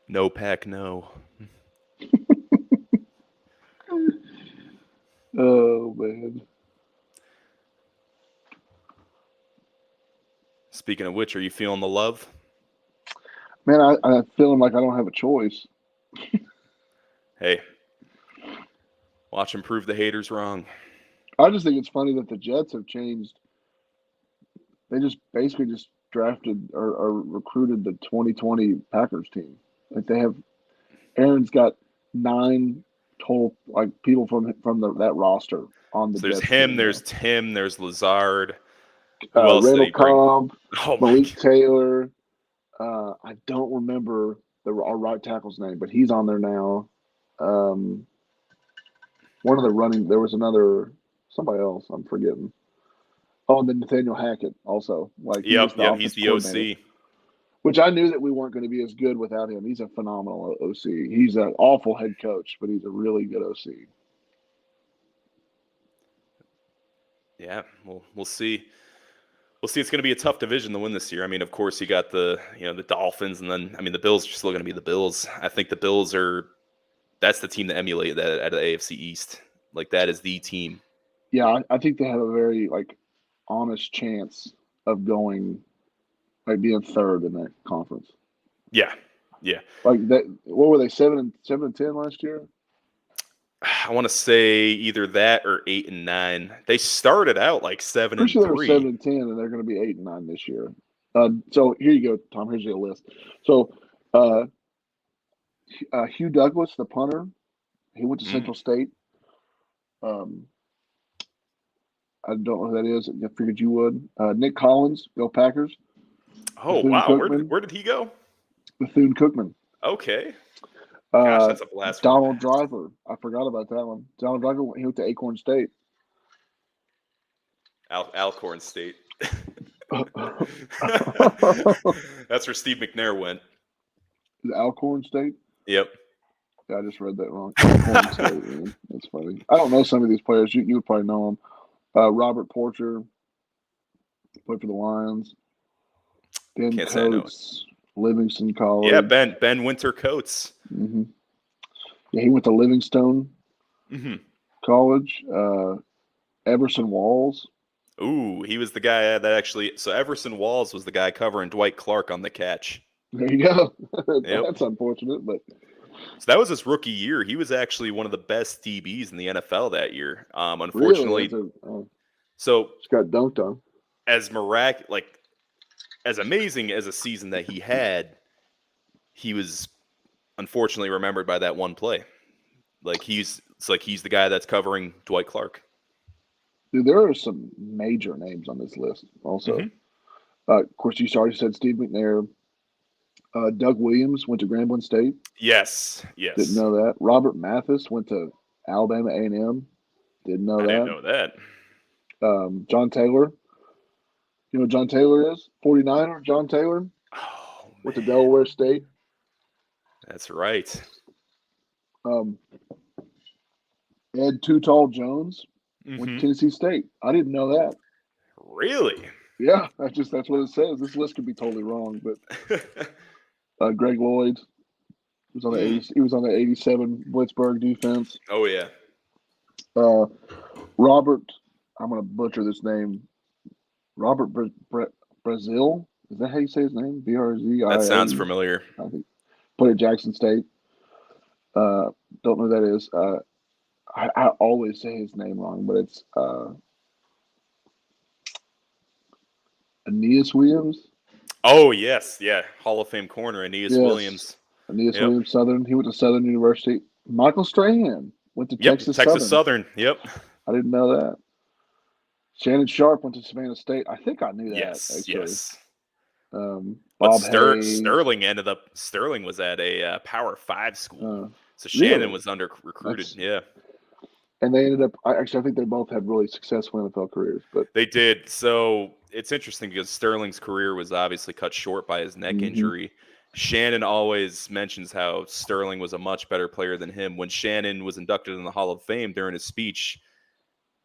No pack, no. Oh, man. Speaking of which, are you feeling the love? Man, I'm feeling like I don't have a choice. Hey, watch him prove the haters wrong. I just think it's funny that the Jets have changed. They just basically just drafted or recruited the 2020 Packers team. Like Aaron's got 9 total people from that roster on the. So there's Jets him. team, there's Tim. There's Lazard. Who else Randall Cobb, Malik Taylor. I don't remember our right tackle's name, but he's on there now. One of the running. There was somebody else. I'm forgetting. Oh, and then Nathaniel Hackett also. He's the OC. Which I knew that we weren't going to be as good without him. He's a phenomenal OC. He's an awful head coach, but he's a really good OC. Yeah, we'll see. We'll see. It's going to be a tough division to win this year. I mean, of course, you got the Dolphins, and then the Bills are still going to be the Bills. I think the Bills that's the team to emulate that out of the AFC East. That is the team. Yeah, I think they have a very honest chance of going. Being third in that conference. Yeah. That. What were they? 7-10 last year. I want to say either that or 8-9. They started out 7-3. Pretty sure they were 7-10, and they're going to be 8-9 this year. So here you go, Tom. Here's your list. So, Hugh Douglas, the punter, he went to Central State. I don't know who that is. I figured you would. Nick Collins, go Packers. Oh, wow. Where did he go? Bethune-Cookman. Okay. Gosh, that's a blast. Donald Driver. I forgot about that one. Donald Driver, he went to Acorn State. Alcorn State. That's where Steve McNair went. Alcorn State? Yep. Yeah, I just read that wrong. Alcorn State, man. That's funny. I don't know some of these players. You would probably know them. Robert Porcher played for the Lions. Ben Coates, Livingston College. Yeah, Ben Winter Coates. Mm-hmm. Yeah, he went to Livingstone College. Everson Walls. Ooh, he was the guy that actually. So Everson Walls was the guy covering Dwight Clark on the catch. There you go. Yep. That's unfortunate, but. So that was his rookie year. He was actually one of the best DBs in the NFL that year. Unfortunately, really? So just got dunked on. As amazing as a season that he had, he was unfortunately remembered by that one play. He's the guy that's covering Dwight Clark. Dude, there are some major names on this list also. Of course, you already said Steve McNair. Doug Williams went to Grambling State. Yes. Didn't know that. Robert Mathis went to Alabama A&M. Didn't know that. I didn't know that. John Taylor. You know who John Taylor is? 49er, John Taylor. Oh, man. Went to Delaware State. That's right. Ed Too Tall Jones went to Hmm. Tennessee State. I didn't know that. Really? Yeah, that's what it says. This list could be totally wrong, but Greg Lloyd was on the Mm. 80. He was on the 87 Blitzburg defense. Oh yeah, Uh, Robert, I'm gonna butcher this name. Robert Brazil. Is that how you say his name? that sounds Brzia. familiar. I think. Played at Jackson State. Don't know who that is. I always say his name wrong, but it's Aeneas Williams. Oh yes, yeah, Hall of Fame corner Aeneas Yes, Williams. Aeneas Yep, Williams, Southern. He went to Southern University. Michael Strahan went to yep, Texas Texas Southern. Southern. Yep. I didn't know that. Shannon Sharp went to Savannah State. I think I knew that Yes, actually. yes. But Bob Hayes. Sterling was at a Power 5 school, Uh, so Shannon really? was under recruited. That's Yeah, and they ended up. Actually, I think they both had really successful NFL careers. But they did. So it's interesting because Sterling's career was obviously cut short by his neck hmm injury. Shannon always mentions how Sterling was a much better player than him. When Shannon was inducted in the Hall of Fame during his speech,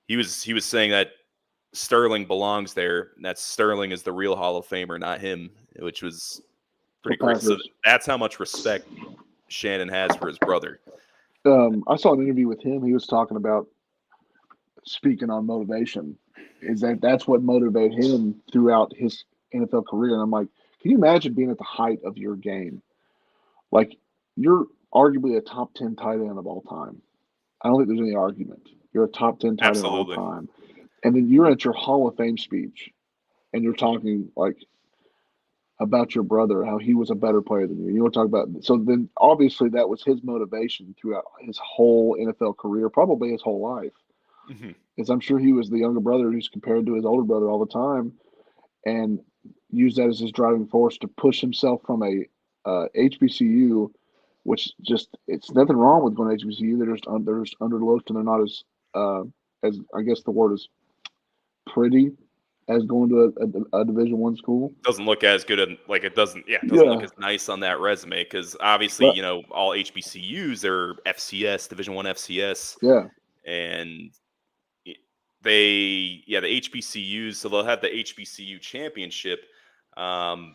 he was saying that Sterling belongs there. And that Sterling is the real Hall of Famer, not him, which was so pretty crazy. So Packers. that's how much respect Shannon has for his brother. I saw an interview with him. He was talking about speaking on motivation. Is that's what motivated him throughout his NFL career? And I'm like, can you imagine being at the height of your game? Like you're arguably a top 10 tight end of all time. I don't think there's any argument. You're a top 10 tight end of all Absolutely. time. And then you're at your Hall of Fame speech and you're talking like about your brother, how he was a better player than you. You want to talk about so then obviously that was his motivation throughout his whole NFL career, probably his whole life. Hmm. Because I'm sure he was the younger brother who's compared to his older brother all the time and used that as his driving force to push himself from a HBCU, which just it's nothing wrong with going to HBCU. They're just underlooked and they're not as I guess the word is pretty as going to a Division One school. Doesn't look as good, like it doesn't. Yeah, it doesn't look Yeah, as nice on that resume because obviously, but all HBCUs are FCS, Division One FCS, yeah, and the HBCUs, so they'll have the HBCU championship. Um,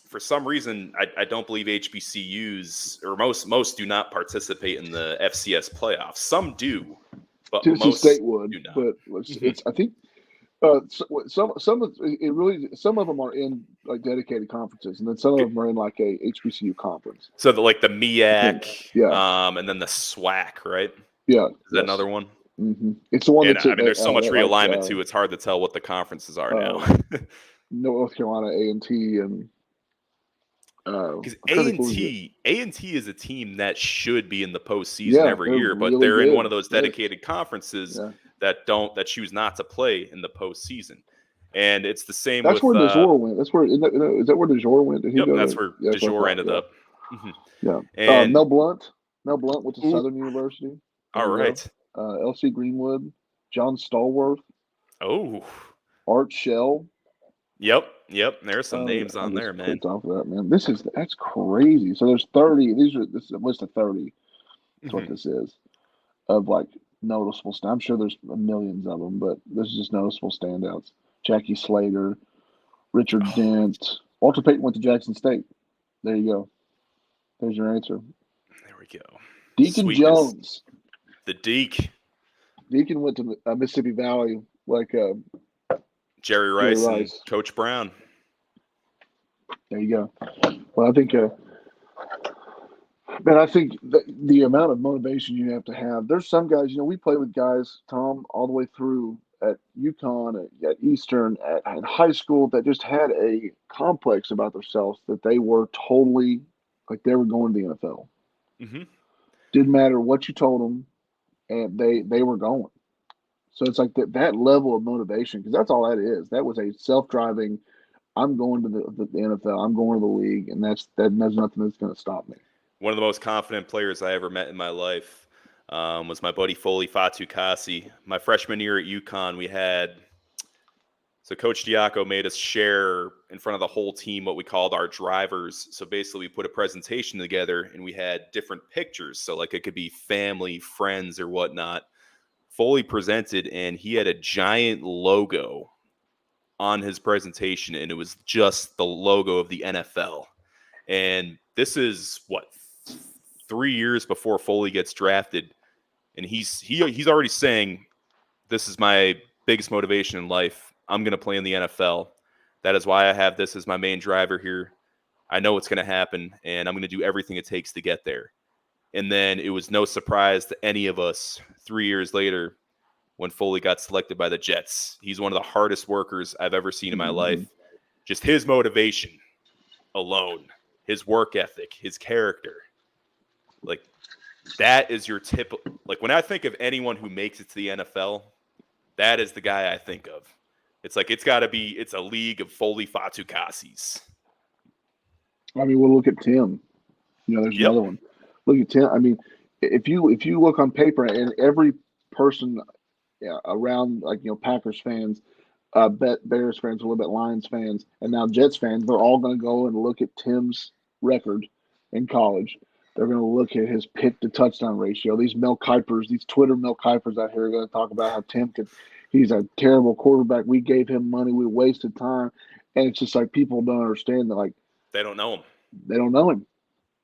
for some reason, I don't believe HBCUs or most do not participate in the FCS playoffs. Some do, but Tennessee most State would, do not. but Mhm. it's I think some of it really some of them are in like dedicated conferences, and then some of them are in like a HBCU conference. So like the I think, MEAC, yeah, and then the SWAC, right? yeah, Is that yes. another one? It's the one And that's I mean, there's so much that like realignment too. It's hard to tell what the conferences are now. North Carolina A&T and Because I'm trying to A think and what was it. T, A and T is a team that should be in the postseason Yeah, every they're year, but really they're in one good. of those Yes, dedicated conferences yeah. that choose not to play in the postseason. And it's the same That's with where DeJour went. That's where is that where DeJour went? Did he yep, go that's there? where Yeah, that's what I DeJour thought. ended Yeah, up. Mhm. yeah. And Mel Blunt. Mel Blunt went to ooh, Southern University. There all you go. right. LC Greenwood, John Stallworth, Oh, Art Shell. yep. There's some Yeah, names I'll on just there, man. clicked off of that, man. That's crazy. So there's 30. This is a list of 30. That's what Mhm. this is of like noticeable. I'm sure there's millions of them, but this is just noticeable standouts. Jackie Slater, Richard Oh, Dent, Walter Payton went to Jackson State. There you go. There's your answer. there we go. Deacon Sweetness. Jones. The Deke, Deacon went to Mississippi Valley like Jerry Jerry Rice, and Rice. Coach Brown. There you go. Well, I think, man, I think the amount of motivation you have to have. There's some guys, we play with guys, Tom, all the way through at UConn, at Eastern, at high school that just had a complex about themselves that they were totally like they were going to the NFL. Hmm. Didn't matter what you told them, and they were going. So it's like that level of motivation because that's all that is. That was a self-driving. I'm going to the NFL. I'm going to the league, and there's nothing that's going to stop me. One of the most confident players I ever met in my life was my buddy Foley Fatukasi. My freshman year at UConn, so Coach Diaco made us share in front of the whole team what we called our drivers. So basically, we put a presentation together and we had different pictures. So like it could be family, friends, or whatnot. Foley presented, and he had a giant logo on his presentation, and it was just the logo of the NFL. And this is what, 3 years before Foley gets drafted, and he's already saying, this is my biggest motivation in life. I'm going to play in the NFL. That is why I have this as my main driver here. I know what's going to happen, and I'm going to do everything it takes to get there. And then it was no surprise to any of us 3 years later when Foley got selected by the Jets. He's one of the hardest workers I've ever seen in my life. Just his motivation alone, his work ethic, his character. Like, that is your like, when I think of anyone who makes it to the NFL, that is the guy I think of. It's like, it's a league of Foley Fatukasis. I mean, we'll look at Tim. There's another one. Look at Tim. I mean, if you look on paper, and every person around, like, Packers fans, Bears fans, a little bit Lions fans, and now Jets fans, they're all going to go and look at Tim's record in college. They're going to look at his pick to touchdown ratio. These Mel Kipers, these Twitter Mel Kipers out here are going to talk about how he's a terrible quarterback. We gave him money. We wasted time. And it's just like, people don't understand that, like, they don't know him. They don't know him.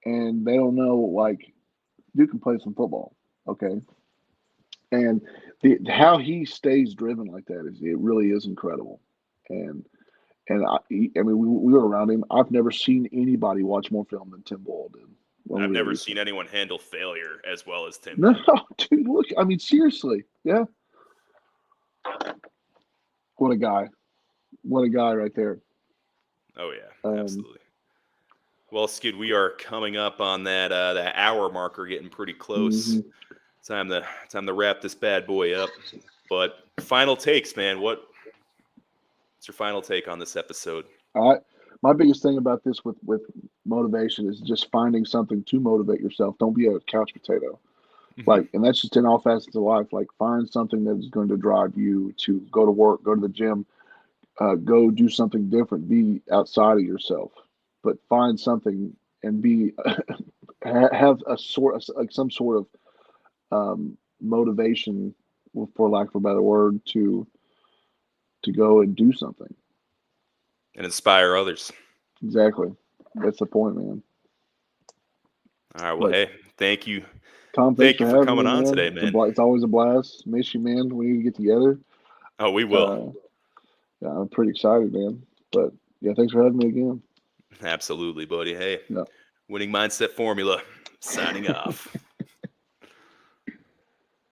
And they don't know, like, you can play some football, okay? And how he stays driven like that it really is incredible. And I mean, we were around him. I've never seen anybody watch more film than Tim Boyle did. I've never seen anyone handle failure as well as Tim. No, dude, look, I mean, seriously, yeah. What a guy right there. Oh yeah, absolutely. Well, Skid, we are coming up on that hour marker, getting pretty close. Time to wrap this bad boy up. But final takes, man. What's your final take on this episode? My biggest thing about this with motivation is just finding something to motivate yourself. Don't be a couch potato. Like, and that's just in all facets of life. Like, find something that is going to drive you to go to work, go to the gym, go do something different, be outside of yourself, but find something and be have a sort of, like, some sort of motivation, for lack of a better word, to go and do something and inspire others. Exactly. That's the point, man. All right. Well, hey, thank you. Tom, thank you for coming on today, man. It's always a blast. Miss you, man. We need to get together. Oh, we will. Yeah, I'm pretty excited, man. But yeah, thanks for having me again. Absolutely, buddy. Hey, Winning Mindset Formula, signing off.